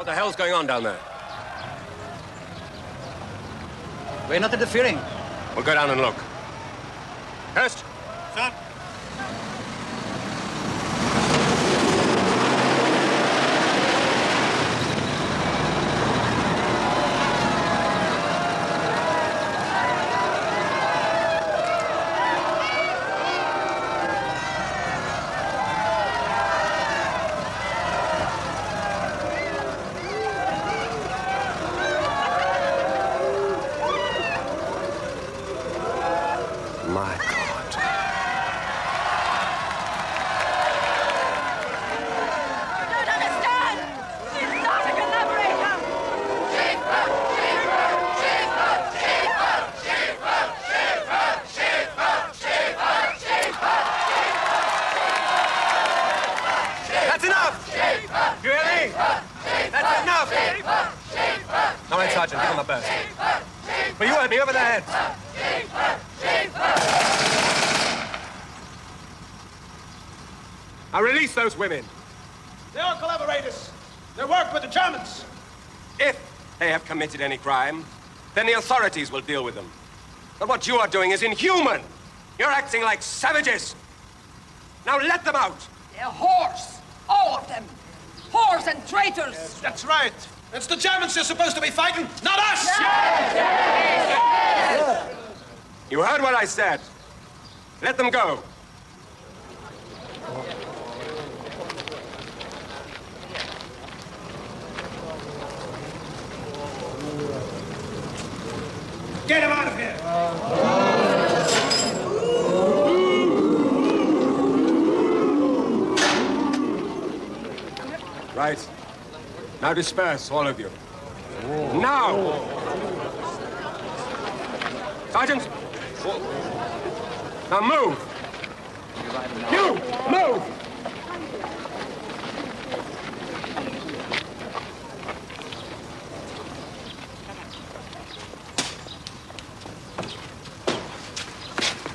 What the hell's going on down there? We're not interfering. We'll go down and look. Hurst? Sir? My God. I don't understand! He's not a collaborator! That's enough! You hear me? That's enough! Come on, Sergeant, give him a burst. But you heard me, over their heads. Now release those women. They are collaborators. They work with the Germans. If they have committed any crime, then the authorities will deal with them. But what you are doing is inhuman. You're acting like savages. Now let them out. They're whores! All of them! Whores and traitors! That's right. It's the Germans you're supposed to be fighting, not us! You heard what I said. Let them go. Get him out of here! Right. Now disperse, all of you. Now! Sergeant! Now move! You! Move!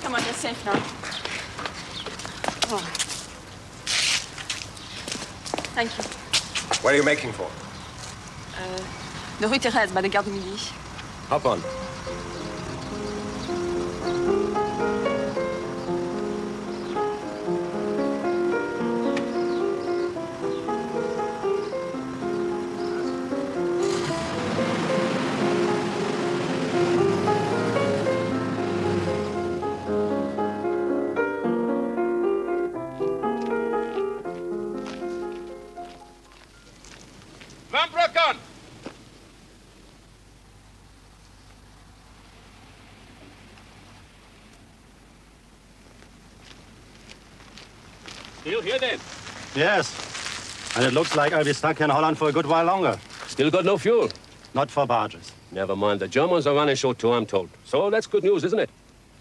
Come on, you're safe now. Oh. Thank you. Where are you making for? De rue Thérèse, by the Gare du Midi. Hop on. Van Bruggen! Still here then? Yes. And it looks like I'll be stuck in Holland for a good while longer. Still got no fuel? Not for barges. Never mind. The Germans are running short too, I'm told. So that's good news, isn't it?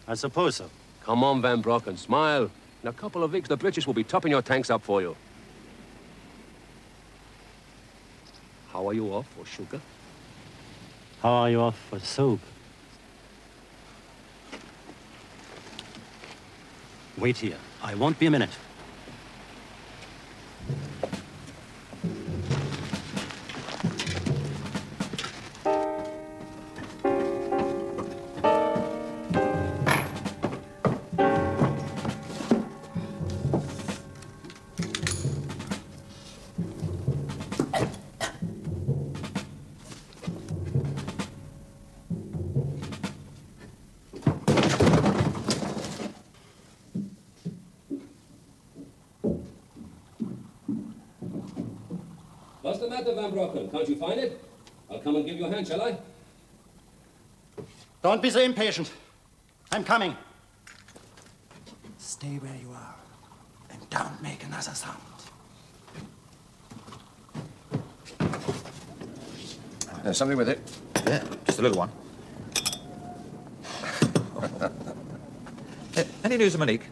I suppose so. Come on, Van Brocken, smile. In a couple of weeks, the British will be topping your tanks up for you. How are you off for sugar? How are you off for soup? Wait here. I won't be a minute. What's the matter, Van Brocken? Can't you find it? I'll come and give you a hand, shall I? Don't be so impatient. I'm coming. Stay where you are and don't make another sound. There's something with it. Yeah, just a little one. Any news of Monique?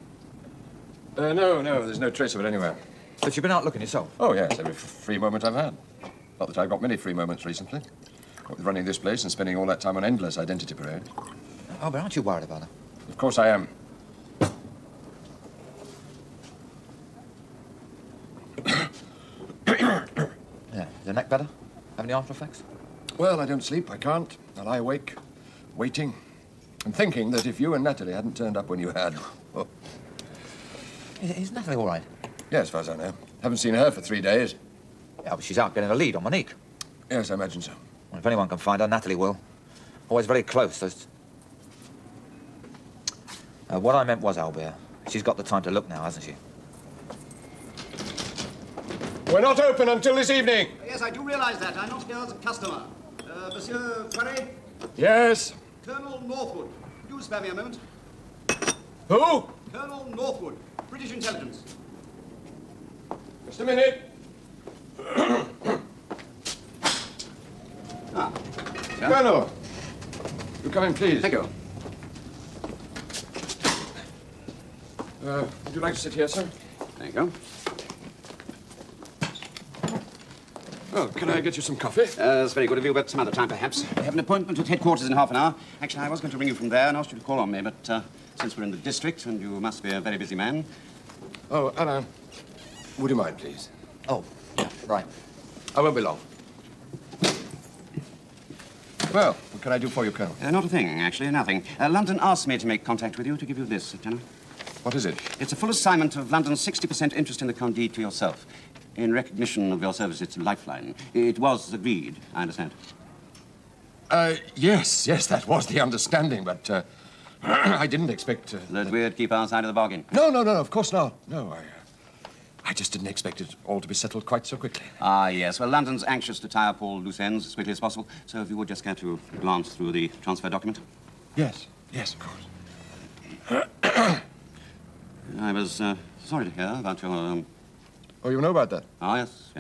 No, there's no trace of it anywhere. But you've been out looking yourself. Oh, yes, every free moment I've had. Not that I've got many free moments recently. What with running this place and spending all that time on endless identity parades. Oh, but aren't you worried about her? Of course I am. Yeah, your neck better? Have any after effects? Well, I don't sleep. I can't. I lie awake, waiting, and thinking that if you and Natalie hadn't turned up when you had... Oh. Is Natalie all right? Yeah, as far as I know. Haven't seen her for 3 days. Yeah, but she's out getting a lead on Monique. Yes, I imagine so. Well, if anyone can find her, Natalie will. Always very close. What I meant was, Albert, she's got the time to look now, hasn't she? We're not open until this evening. Yes, I do realize that. I'm not here as a customer. Monsieur Poirot? Yes. Colonel Northwood. Do spare me a moment. Who? Colonel Northwood, British Intelligence. Just a minute. Colonel, you come in, please. Thank you. Would you like to sit here, sir? Thank you. Well, can I get you some coffee? That's very good of you, but some other time, perhaps. I have an appointment at headquarters in half an hour. Actually, I was going to ring you from there and ask you to call on me, but since we're in the district and you must be a very busy man... Oh, Alain, would you mind, please? Oh, yeah, right. I won't be long. Well, what can I do for you, Colonel? Not a thing, actually, nothing. London asked me to make contact with you to give you this, Lieutenant. What is it? It's a full assignment of London's 60% interest in the Candide to yourself. In recognition of your services to Lifeline. It was agreed, I understand. Yes, that was the understanding, but I didn't expect... That we'd keep our side of the bargain. No, of course not. No, I just didn't expect it all to be settled quite so quickly. Ah, yes. Well, London's anxious to tie up all loose ends as quickly as possible, so if you would just care to glance through the transfer document. Yes, of course. I was sorry to hear about your... Oh, you know about that? Ah, yes.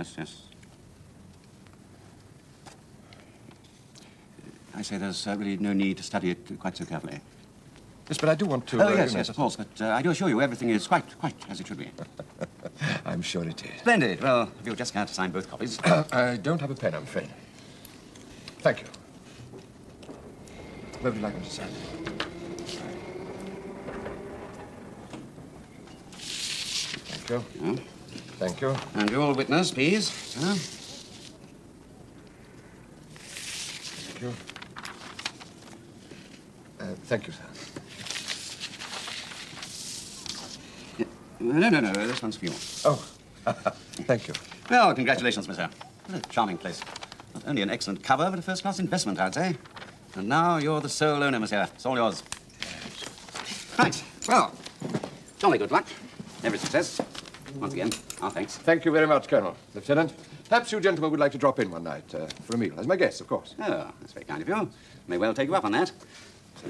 I say there's really no need to study it quite so carefully. Yes, but I do want to... Oh, yes, of course, but I do assure you everything is quite as it should be. I'm sure it is. Splendid. Well, if you'll just care to sign both copies. I don't have a pen, I'm afraid. Thank you. Where would you like me to sign? Thank you. Yeah. Thank you. And you'll witness, please. Thank you. Thank you, sir. No, this one's for you. Oh, thank you. Well, congratulations, monsieur. What a charming place. Not only an excellent cover, but a first-class investment, I'd say. And now you're the sole owner, monsieur. It's all yours. Right. Well, jolly good luck. Every success. Once again, our thanks. Thank you very much, Colonel. Lieutenant, perhaps you gentlemen would like to drop in one night for a meal, as my guests, of course. Oh, that's very kind of you. May well take you up on that.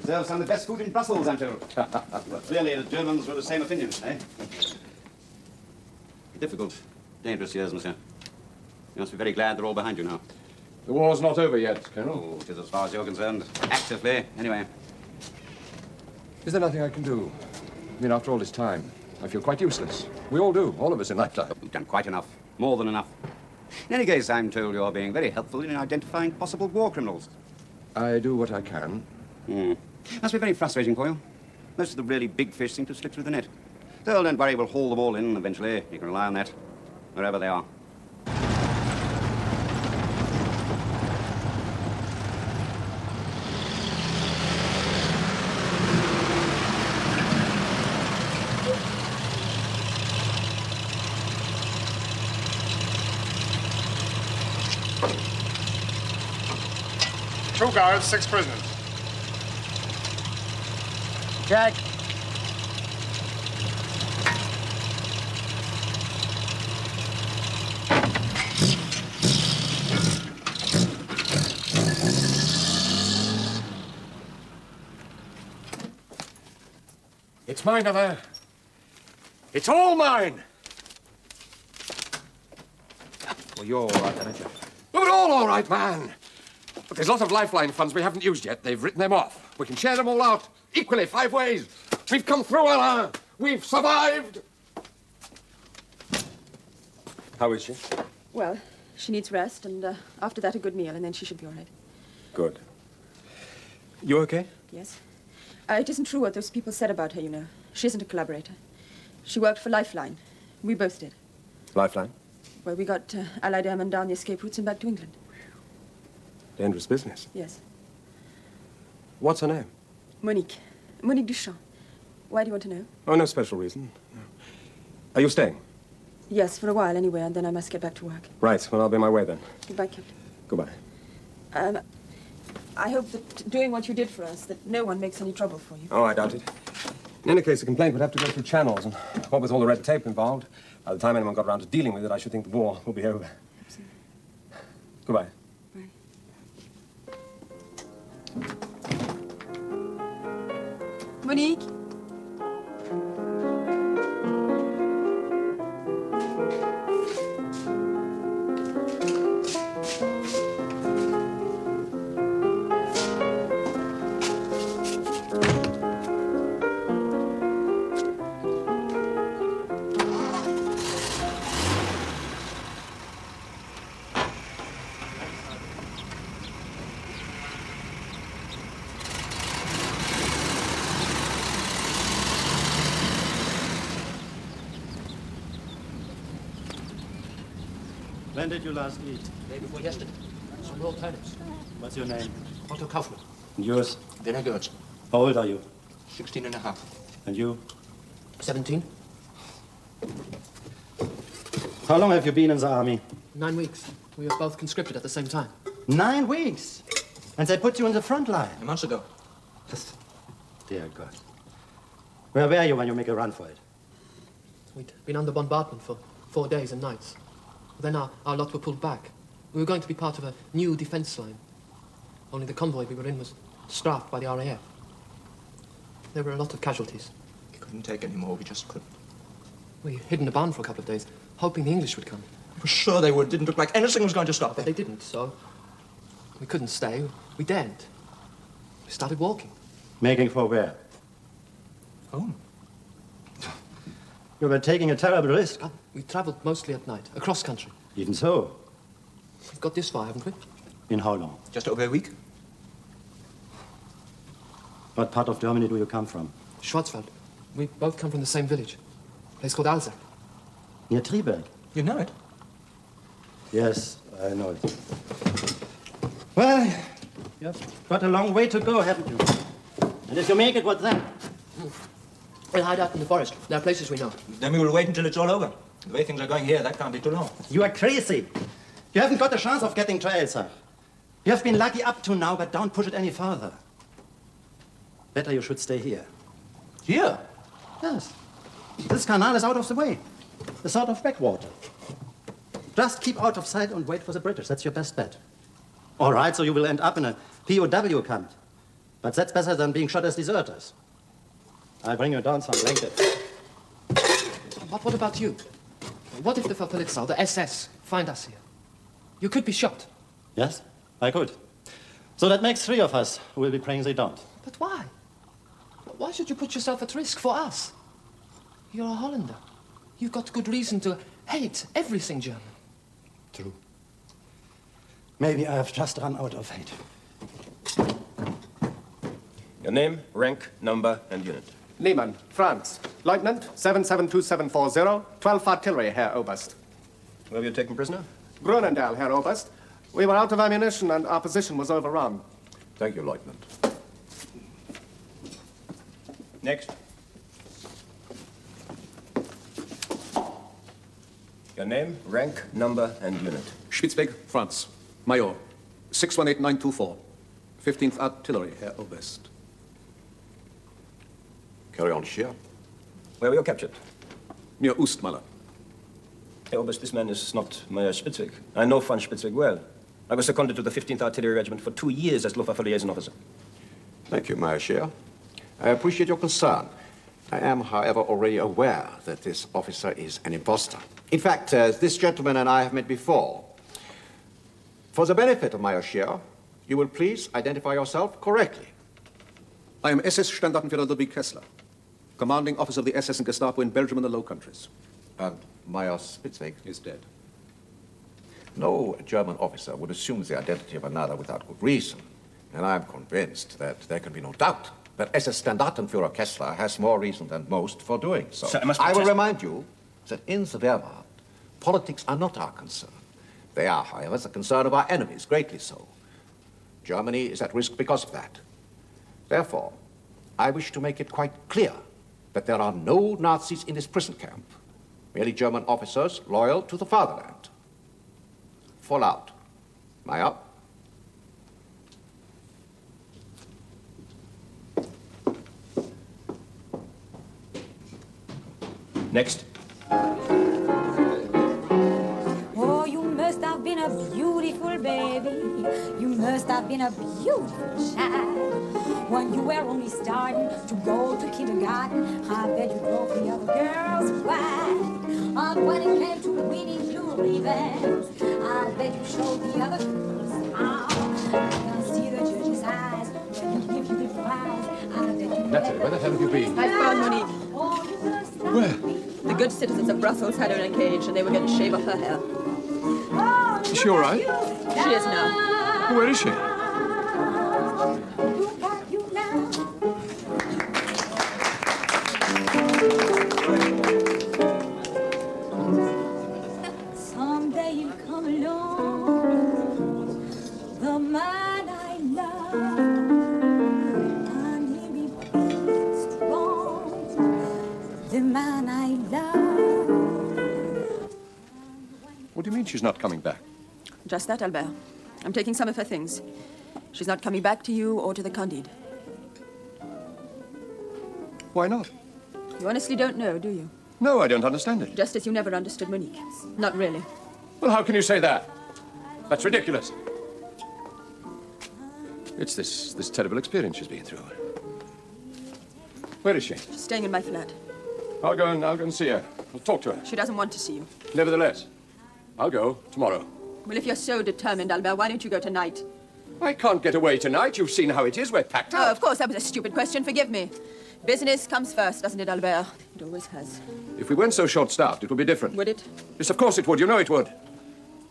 Serves some of the best food in Brussels, I'm told. Well, clearly the Germans were the same opinion, eh? Difficult, dangerous years, monsieur. You must be very glad they're all behind you now. The war's not over yet, Colonel. Oh, it is as far as you're concerned. Actively, anyway. Is there nothing I can do? I mean, after all this time, I feel quite useless. We all do, all of us in lifetime. You've done quite enough. More than enough. In any case, I'm told you're being very helpful in identifying possible war criminals. I do what I can. Must be very frustrating for you. Most of the really big fish seem to slip through the net. Still, don't worry, we'll haul them all in eventually. You can rely on that, wherever they are. Two guards, 6 prisoners. Judge. It's mine, Alain. It's all mine. Well, you're all right, aren't you? We're all right, man. But there's lots of Lifeline funds we haven't used yet. They've written them off. We can share them all out equally, 5 ways. We've come through, Alain. We've survived. How is she? Well, she needs rest, and after that, a good meal, and then she should be all right. Good. You okay? Yes. It isn't true what those people said about her, you know. She isn't a collaborator. She worked for Lifeline. We both did. Lifeline? Well, we got Allied Airmen down the escape routes and back to England. Dangerous business. Yes. What's her name? Monique. Monique Duchamp. Why do you want to know? Oh, no special reason. No. Are you staying? Yes, for a while anyway, and then I must get back to work. Right. Well, I'll be on my way then. Goodbye, Captain. Goodbye. I hope that doing what you did for us, that no one makes any trouble for you. Oh, I doubt it. In any case, the complaint would have to go through channels, and what with all the red tape involved, by the time anyone got around to dealing with it, I should think the war will be over. Absolutely. Goodbye. Bye. Monique? When did you last eat? Day before yesterday. Some raw turnips. What's your name? Otto Kaufmann. And yours? Werner Goetz. How old are you? 16 and a half. And you? 17. How long have you been in the army? 9 weeks. We were both conscripted at the same time. 9 weeks? And they put you in the front line? A month ago. Dear God. Where were you when you make a run for it? We'd been under bombardment for 4 days and nights. Then our lot were pulled back. We were going to be part of a new defense line. Only the convoy we were in was strafed by the RAF. There were a lot of casualties. We couldn't take any more. We just couldn't. We hid in a barn for a couple of days, hoping the English would come. We were sure they would. Didn't look like anything was going to stop But them. they didn't, so we couldn't stay. We daren't. We started walking. Making for where? Home. You were taking a terrible risk. We travelled mostly at night, across country. Even so. We've got this far, haven't we? In how long? Just over a week. What part of Germany do you come from? Schwarzwald. We both come from the same village. A place called Alzach. Near Triberg. You know it. Yes, I know it. Well, you've got a long way to go, haven't you? And if you make it, what then? We'll hide out in the forest. There are places we know. Then we will wait until it's all over. The way things are going here, that can't be too long. You are crazy. You haven't got a chance of getting to Elsa. You have been lucky up to now, but don't push it any further. Better you should stay here. Here? Yes. This canal is out of the way. A sort of backwater. Just keep out of sight and wait for the British. That's your best bet. All right, so you will end up in a POW camp. But that's better than being shot as deserters. I'll bring you down some blankets. But what about you? What if the Verpolizei, the SS, find us here? You could be shot. Yes, I could. So that makes 3 of us who will be praying they don't. But why? Why should you put yourself at risk for us? You're a Hollander. You've got good reason to hate everything German. True. Maybe I have just run out of hate. Your name, rank, number, and unit. Lehmann, France. Lieutenant, 772740, 12th Artillery, Herr Oberst. Who have you taken prisoner? Grunendal, Herr Oberst. We were out of ammunition and our position was overrun. Thank you, Lieutenant. Next. Your name, rank, number, and unit. Spitzberg, France. Major, 618924. 15th Artillery, Herr Oberst. Carry on, Shear. Where were you captured? Near Oostmaler. Herr Oberst, this man is not Major Spitzberg. I know von Spitzberg well. I was seconded to the 15th Artillery Regiment for 2 years as Luftwaffe liaison officer. Thank you, Major Scheer. I appreciate your concern. I am, however, already aware that this officer is an impostor. In fact, this gentleman and I have met before. For the benefit of Major Scheer, you will please identify yourself correctly. I am SS Standartenführer Ludwig Kessler, commanding officer of the SS and Gestapo in Belgium and the Low Countries. And Major Spitzberg is dead. No German officer would assume the identity of another without good reason. And I am convinced that there can be no doubt that SS Standartenführer Kessler has more reason than most for doing so. Sir, I will remind you that in the Wehrmacht, politics are not our concern. They are, however, the concern of our enemies, greatly so. Germany is at risk because of that. Therefore, I wish to make it quite clear that there are no Nazis in this prison camp. Merely German officers loyal to the fatherland. Full out. Meyer? Next. Oh, you must have been a beautiful baby. You must have been a beautiful child. When you were only starting to go to kindergarten, I bet you drove the other girls wild. And when it came to winning your revenge, I bet you showed the other girls how. I can see the judge's eyes when he give you the prize. I bet you Natalie, where the hell have you been? I found Monique. Where? The good citizens of Brussels had her in a cage, and they were going to shave off her hair. Is she all right? She is now. Where is she? Someday you'll come along, the man I love, and he'll be big and strong, the man I love. What do you mean she's not coming back? Just that, Albert. I'm taking some of her things. She's not coming back to you or to the Candide. Why not? You honestly don't know, do you? No, I don't understand it. Just as you never understood Monique. Not really. Well, how can you say that? That's ridiculous. It's this terrible experience she's been through. Where is she? She's staying in my flat. I'll go and see her. I'll talk to her. She doesn't want to see you. Nevertheless, I'll go tomorrow. Well, if you're so determined, Albert, why don't you go tonight? I can't get away tonight. You've seen how it is. We're packed Oh, out. of course, that was a stupid question. Forgive me. Business comes first, doesn't it, Albert? It always has. If we weren't so short-staffed, it would be different. Would it? Yes, of course it would. You know it would.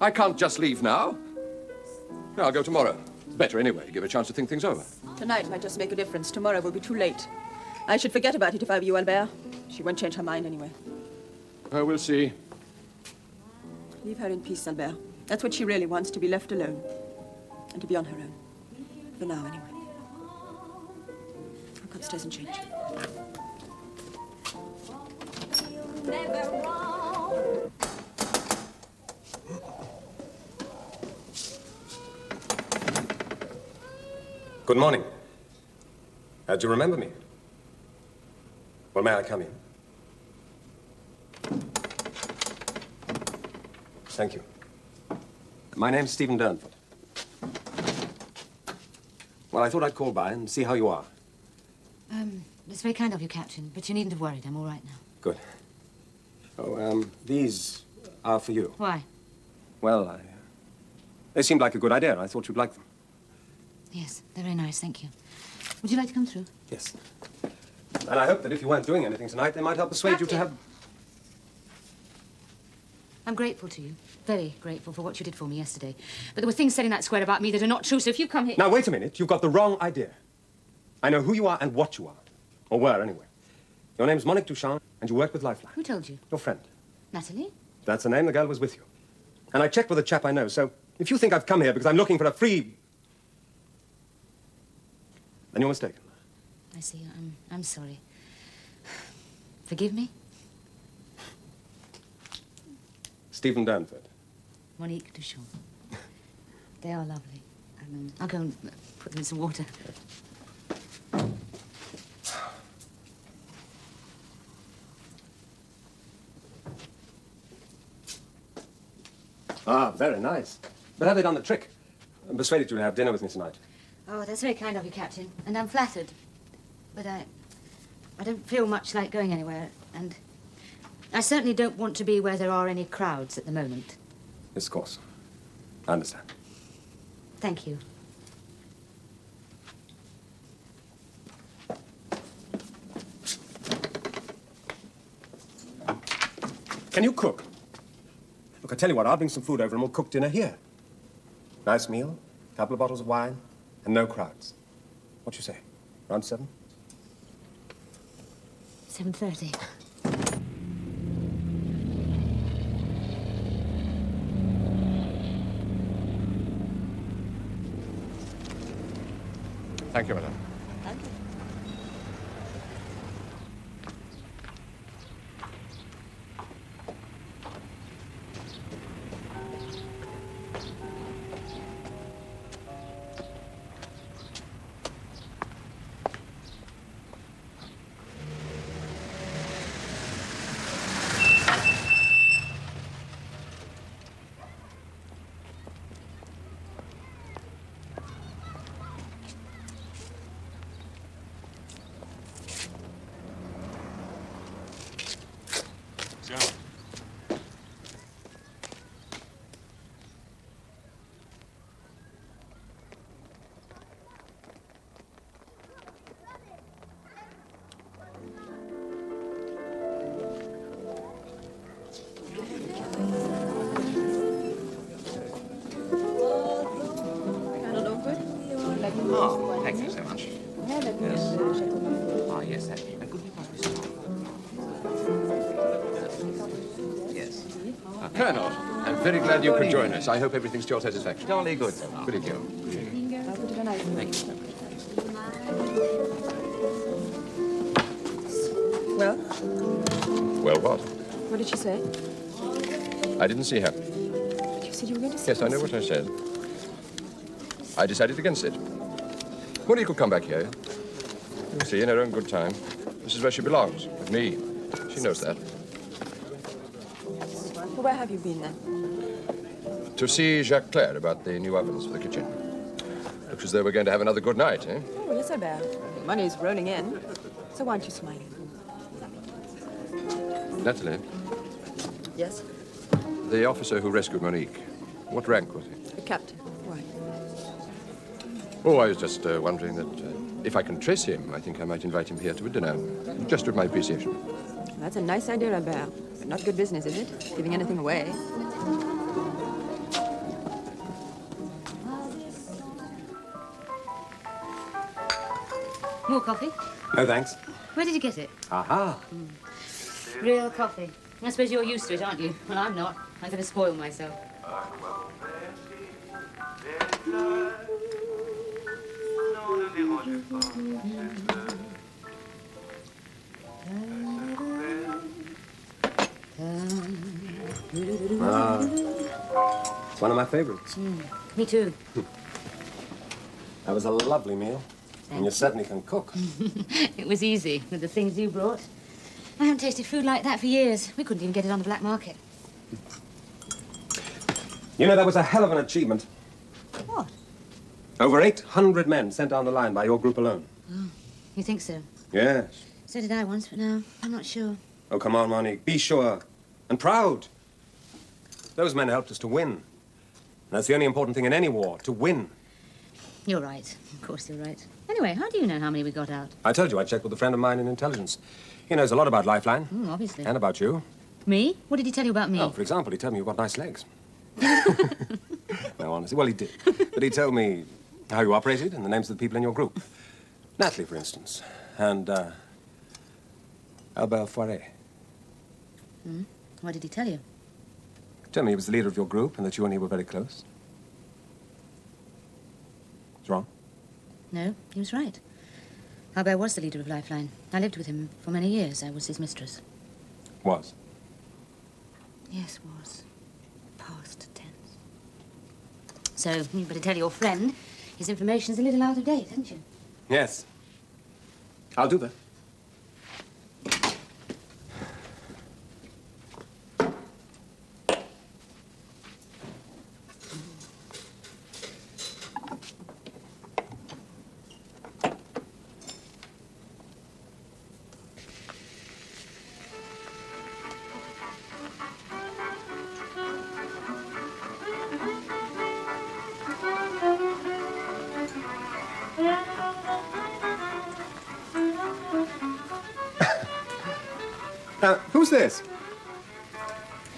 I can't just leave now. No, I'll go tomorrow. Better anyway. Give her a chance to think things over. Tonight might just make a difference. Tomorrow will be too late. I should forget about it if I were you, Albert. She won't change her mind anyway. Oh, we'll see. Leave her in peace, Albert. That's what she really wants, to be left alone. And to be on her own. For now, anyway. I'll go upstairs and change. Good morning. Do you remember me? Well, may I come in? Thank you. My name's Stephen Durnford. Well, I thought I'd call by and see how you are. It's very kind of you, Captain, but you needn't have worried. I'm all right now. Good. Oh, these are for you. Why? Well, they seemed like a good idea. I thought you'd like them. Yes, they're very nice, thank you. Would you like to come through? Yes. And I hope that if you weren't doing anything tonight, they might help persuade you to have... I'm grateful to you. Very grateful for what you did for me yesterday. But there were things said in that square about me that are not true, so if you come here... Now, wait a minute. You've got the wrong idea. I know who you are and what you are. Or were, anyway. Your name's Monique Duchamp, and you work with Lifeline. Who told you? Your friend. Natalie? That's the name. The girl was with you. And I checked with a chap I know, so if you think I've come here because I'm looking for a free... then you're mistaken. I see. I'm sorry. Forgive me? Stephen Durnford. Monique Duchamp. They are lovely. I'll go and put them in some water. Ah, very nice. But have they done the trick? I'm persuaded you to have dinner with me tonight. Oh, that's very kind of you, Captain. And I'm flattered. But I don't feel much like going anywhere. And I certainly don't want to be where there are any crowds at the moment. Yes, of course. I understand. Thank you. Can you cook? Look, I tell you what, I'll bring some food over and we'll cook dinner here. Nice meal, a couple of bottles of wine, and no crowds. What you say? Around 7? 7:30. Thank you, madam. Thank you. Oh, thank you so much. Yes. Ah, yes, that. And could we possibly stop? Yes. Colonel, I'm very glad you could join us. I hope everything's to your satisfaction. Jolly good, sir. Good to go. Thank you. Well, Well, what? what did she say? I didn't see her. You said you were going to see Yes, I know what I said. I decided against it. Monique will come back here. You'll see, in her own good time. This is where she belongs, with me. She knows that. Well, where have you been then? To see Jacques Claire about the new ovens for the kitchen. Looks as though we're going to have another good night, eh? Oh, yes, Albert. Money's rolling in. So why aren't you smiling? Natalie, Yes? the officer who rescued Monique, what rank was he? The captain. Why? Oh, I was just wondering that if I can trace him, I think I might invite him here to a dinner, just with my appreciation. Well, that's a nice idea, Albert. But not good business, is it? Giving anything away. More coffee? No, thanks. Where did you get it? Aha. Real coffee. I suppose you're used to it, aren't you? Well, I'm not. I'm going to spoil myself. It's one of my favorites. Me too. That was a lovely meal. And you certainly can cook. It was easy with the things you brought. I haven't tasted food like that for years. We couldn't even get it on the black market. You know, that was a hell of an achievement. What? Over 800 men sent down the line by your group alone. Oh, you think so? Yes. So did I once, but now I'm not sure. Oh, come on, Monique. Be sure. And proud. Those men helped us to win. That's the only important thing in any war, to win. You're right. Of course you're right. Anyway, how do you know how many we got out? I told you I checked with a friend of mine in intelligence. He knows a lot about Lifeline. Obviously. And about you. Me? What did he tell you about me? Oh, for example, he told me you've got nice legs. No, honestly. Well, he did. But he told me how you operated and the names of the people in your group. Natalie, for instance. And, Albert Foiret. What did he tell you? Told me he was the leader of your group and that you and he were very close. What's wrong? No, he was right. Albert was the leader of Lifeline. I lived with him for many years. I was his mistress. Was? Yes, was. Past tense. So, you better tell your friend his information's a little out of date, haven't you? Yes. I'll do that. Who's this?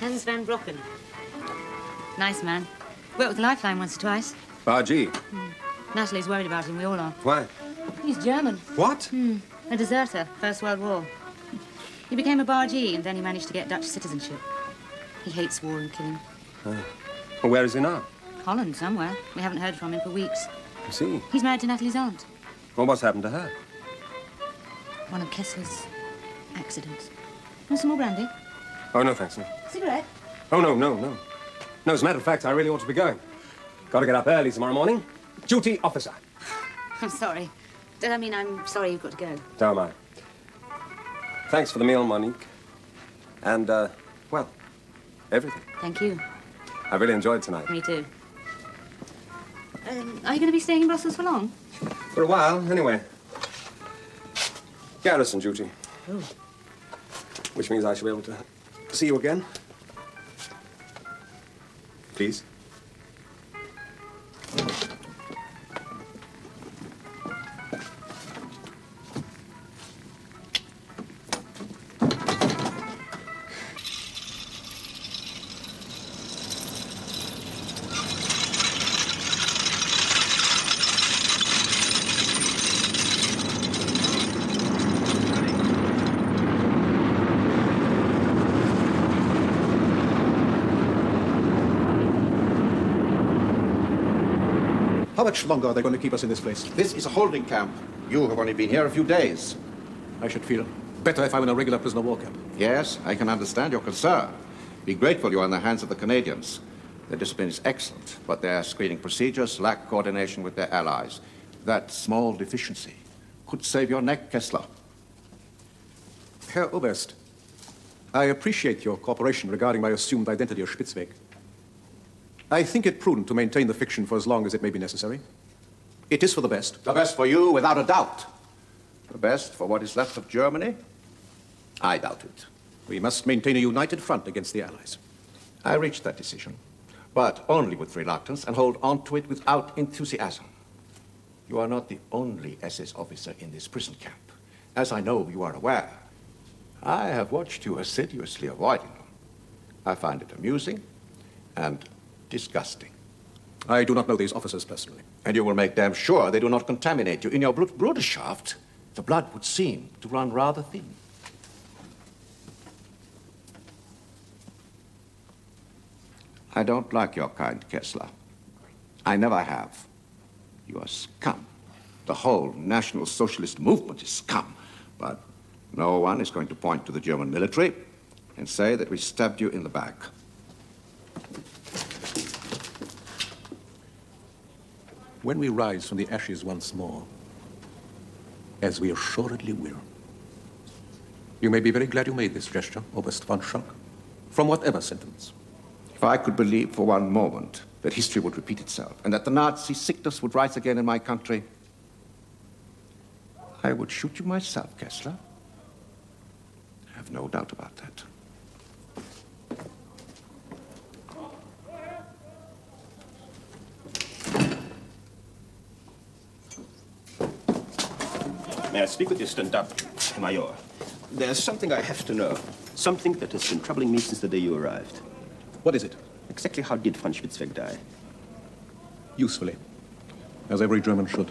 Hans van Brocken. Nice man. Worked with Lifeline once or twice. Bargee. Natalie's worried about him. We all are. Why? He's German. What? A deserter, First World War. He became a bargee and then he managed to get Dutch citizenship. He hates war and killing. Well, where is he now? Holland, somewhere. We haven't heard from him for weeks. I see. He's married to Natalie's aunt. Well, what's happened to her? One of Kessler's accidents. Want some more brandy? Oh, no, thanks. No. Cigarette? Oh, no. No, as a matter of fact, I really ought to be going. Got to get up early tomorrow morning. Duty officer. I'm sorry. I mean, I'm sorry you've got to go. So am I. Thanks for the meal, Monique. And, well, everything. Thank you. I really enjoyed tonight. Me too. Are you going to be staying in Brussels for long? For a while, anyway. Garrison duty. Oh. Which means I shall be able to see you again. Please. How much longer are they going to keep us in this place? This is a holding camp. You have only been here a few days. I should feel better if I'm in a regular prisoner of war camp. Yes, I can understand your concern. Be grateful you are in the hands of the Canadians. Their discipline is excellent, but their screening procedures lack coordination with their allies. That small deficiency could save your neck, Kessler. Herr Oberst, I appreciate your cooperation regarding my assumed identity as Spitzweg. I think it prudent to maintain the fiction for as long as it may be necessary. It is for the best. The best for you, without a doubt. The best for what is left of Germany? I doubt it. We must maintain a united front against the Allies. I reached that decision, but only with reluctance, and hold on to it without enthusiasm. You are not the only SS officer in this prison camp. As I know you are aware, I have watched you assiduously avoiding them. I find it amusing and disgusting. I do not know these officers personally. And you will make damn sure they do not contaminate you. In your Bruderschaft, the blood would seem to run rather thin. I don't like your kind, Kessler. I never have. You are scum. The whole National Socialist movement is scum. But no one is going to point to the German military and say that we stabbed you in the back. When we rise from the ashes once more, as we assuredly will, you may be very glad you made this gesture, Oberst von Schunk, from whatever sentence. If I could believe for one moment that history would repeat itself and that the Nazi sickness would rise again in my country, I would shoot you myself, Kessler. I have no doubt about that. May I speak with you, stand-up, Major? There's something I have to know. Something that has been troubling me since the day you arrived. What is it? Exactly how did von Spitzweg die? Usefully, as every German should.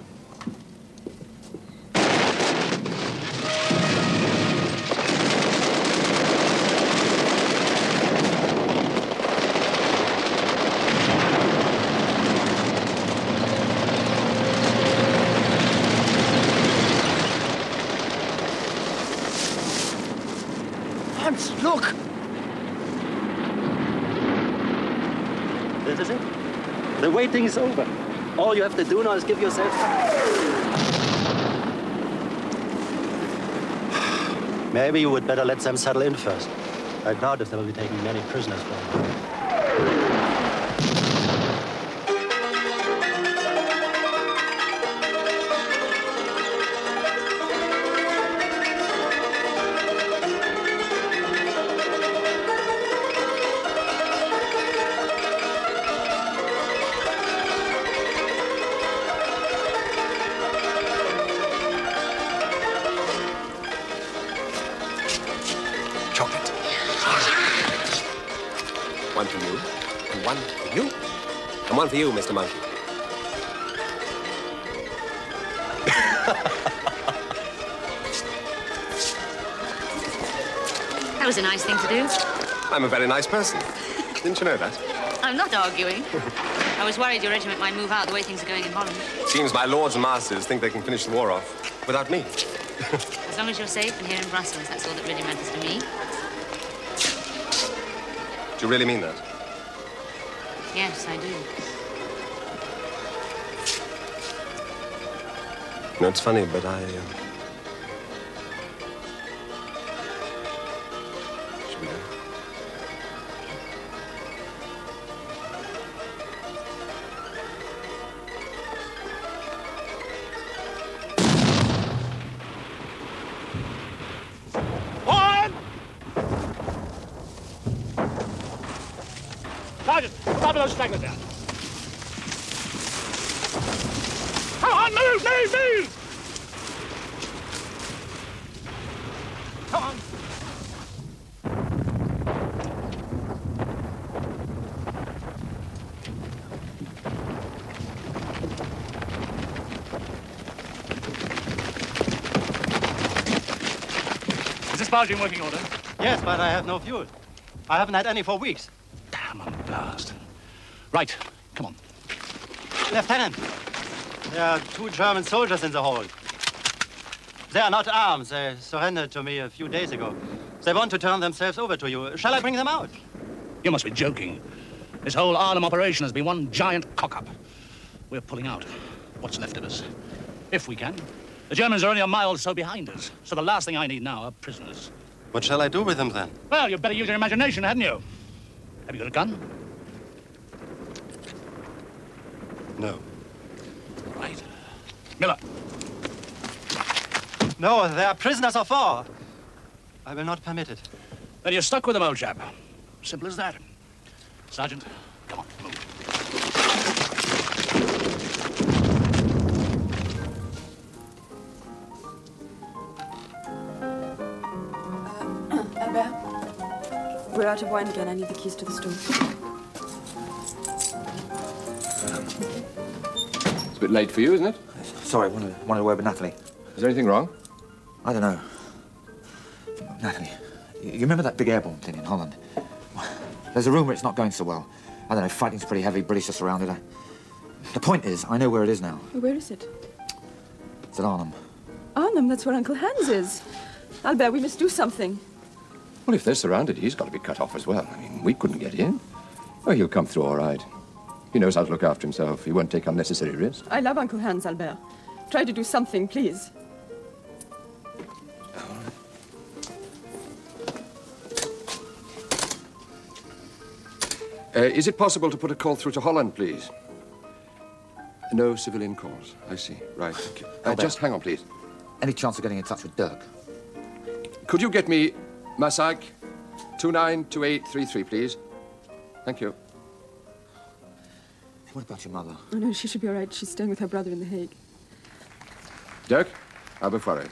Hans, look! This is it. The waiting is over. All you have to do now is give yourself Maybe you would better let them settle in first. I doubt if they will be taking many prisoners from them. Chocolate. One for you, and one for you, and one for you, Mr. Monkey. That was a nice thing to do. I'm a very nice person. Didn't you know that? I'm not arguing. I was worried your regiment might move out the way things are going in Holland. It seems my lords and masters think they can finish the war off without me. As long as you're safe and here in Brussels, that's all that really matters to me. Do you really mean that? Yes, I do. No, it's funny, but I... Should we go? Sergeant, stop those stragglers down. Come on, move, move, move! Come on. Is this barge in working order? Yes, but I have no fuel. I haven't had any for weeks. Damn, I'm blast. Right, come on. Lieutenant, there are 2 German soldiers in the hold. They are not armed. They surrendered to me a few days ago. They want to turn themselves over to you. Shall I bring them out? You must be joking. This whole Arnhem operation has been one giant cock-up. We're pulling out. What's left of us? If we can. The Germans are only a mile or so behind us, so the last thing I need now are prisoners. What shall I do with them then? Well, you'd better use your imagination, hadn't you? Have you got a gun? No. Right. Miller. No, they are prisoners of war. I will not permit it. Then you're stuck with them, old chap. Simple as that. Sergeant, come on, move. Albert, we're out of wine again. I need the keys to the store. It's a bit late for you, isn't it? Sorry, wanted to word with Natalie. Is there anything wrong? I don't know. Natalie, you remember that big airborne thing in Holland? There's a rumour it's not going so well. I don't know, fighting's pretty heavy, British are surrounded. The point is, I know where it is now. Where is it? It's at Arnhem. Arnhem, that's where Uncle Hans is. Albert, we must do something. Well, if they're surrounded, he's got to be cut off as well. I mean, we couldn't get in. Oh, he'll come through all right. He knows how to look after himself. He won't take unnecessary risks. I love Uncle Hans, Albert. Try to do something, please. Is it possible to put a call through to Holland, please? No civilian calls. I see. Right. Thank you. Just hang on, please. Any chance of getting in touch with Dirk? Could you get me Massag 292833, please? Thank you. What about your mother? Oh, no, she should be all right. She's staying with her brother in The Hague. Dirk, Aberfoyle. Do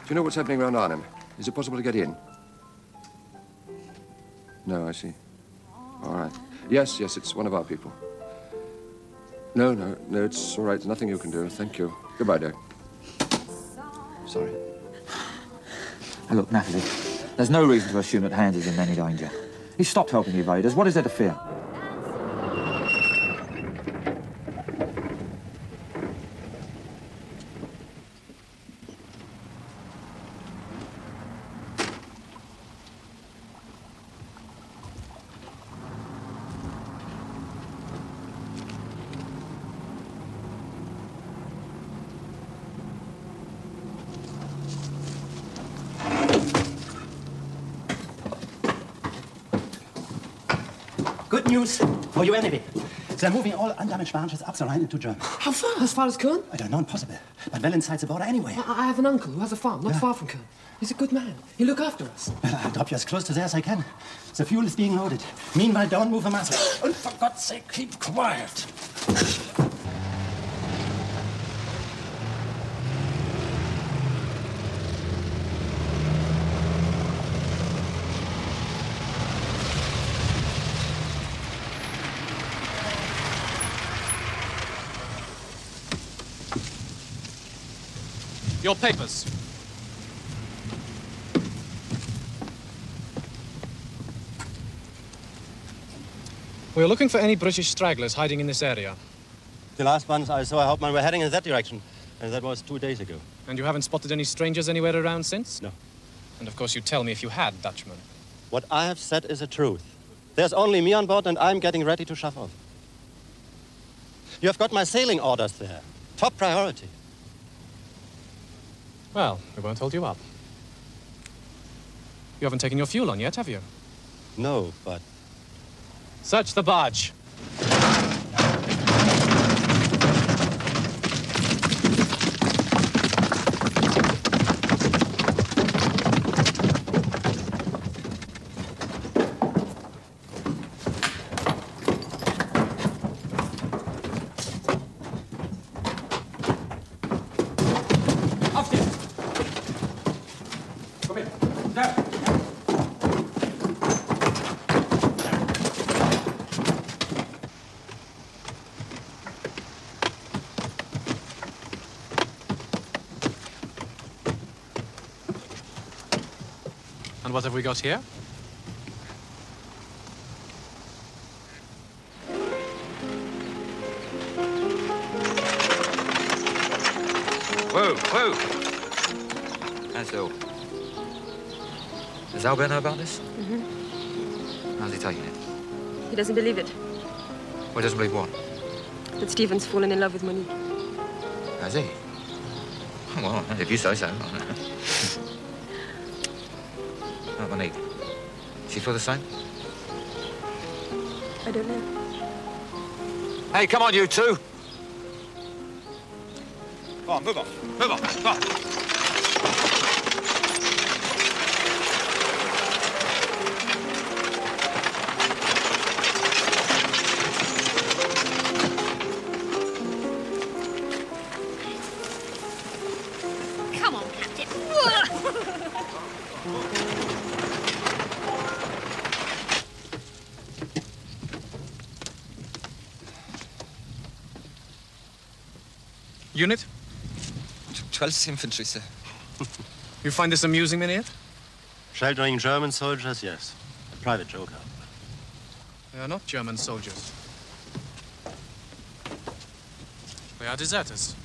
you know what's happening around Arnhem? Is it possible to get in? No, I see. All right. Yes, it's one of our people. No, it's all right. There's nothing you can do. Thank you. Goodbye, Dirk. Sorry. Now, look, Natalie, there's no reason to assume that Hans is in any danger. He stopped helping the invaders. What is there to fear? Good news for you anyway. They're moving all undamaged barges up the Rhine into Germany. How far? As far as Köln? I don't know, impossible. But well inside the border anyway. I have an uncle who has a farm not far from Köln. He's a good man. He'll look after us. Well, I'll drop you as close to there as I can. The fuel is being loaded. Meanwhile, don't move a muscle. And for God's sake, keep quiet. Your papers. We're looking for any British stragglers hiding in this area. The last ones I saw, Hauptmann, were heading in that direction. And that was 2 days ago. And you haven't spotted any strangers anywhere around since? No. And of course you'd tell me if you had, Dutchman. What I have said is the truth. There's only me on board and I'm getting ready to shove off. You have got my sailing orders there. Top priority. Well, we won't hold you up. You haven't taken your fuel on yet, have you? No, but... Search the barge. And what have we got here? Whoa, whoa! That's all. Does Albert know about this? Mm-hmm. How's he taking it? He doesn't believe it. Well, he doesn't believe what? That Stephen's fallen in love with Monique. Has he? Well, if you say so. Not Monique. She feel the same? I don't know. Hey, come on, you two! Come on, move on. Move on. Come on. Come on, Captain. Unit? 12th Infantry, sir. You find this amusing, Mynheer? Sheltering German soldiers, yes. A private joker. They are not German soldiers. They are deserters.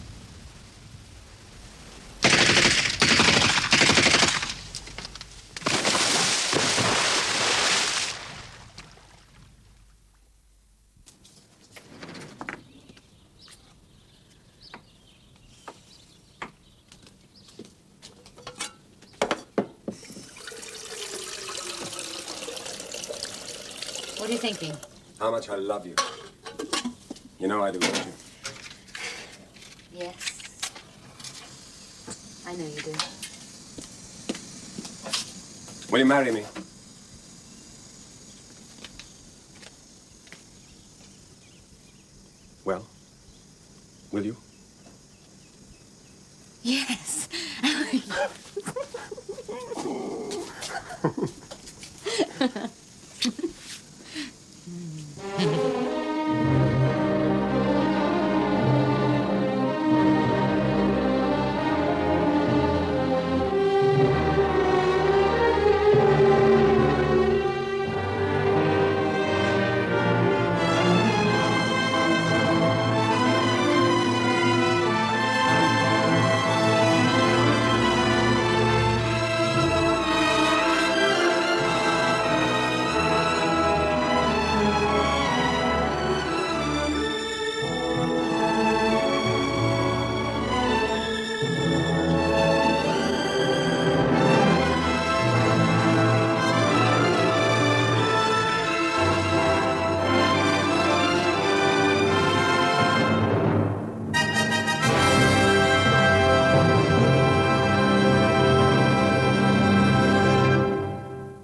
What are you thinking? How much I love you. You know I do, don't you? Yes. I know you do. Will you marry me? Well, will you? Yes.